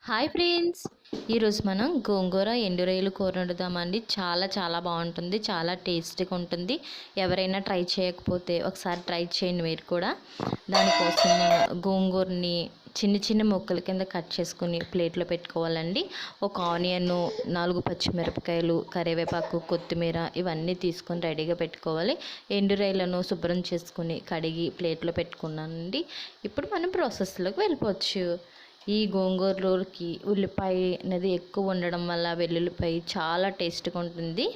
Hi friends, ఈరోజు మనం గోంగూర ఎండు రొయ్యలు కూర వండుదామండి. చాలా బాగుంటుంది, చాలా టేస్టీగా ఉంటుంది. ఎవరైనా ట్రై చేయకపోతే ఒకసారి ట్రై చేయండి మీరు కూడా. దానికోసం గోంగూరని చిన్న ముక్కల కింద కట్ చేసుకుని ప్లేట్లో పెట్టుకోవాలండి. ఒక ఆనియన్, 4 పచ్చిమిరపకాయలు, కరివేపాకు, కొత్తిమీర ఇవన్నీ తీసుకొని రెడీగా పెట్టుకోవాలి. ఎండు రొయ్యలను శుభ్రం చేసుకుని కడిగి ప్లేట్లో పెట్టుకున్నానండి. ఇప్పుడు మనం ప్రాసెస్లోకి వెళ్ళిపోవచ్చు. ఈ గోంగూరలోకి ఉల్లిపాయ అనేది ఎక్కువ ఉండడం వల్ల వెల్లుల్లిపాయ చాలా టేస్ట్గా ఉంటుంది.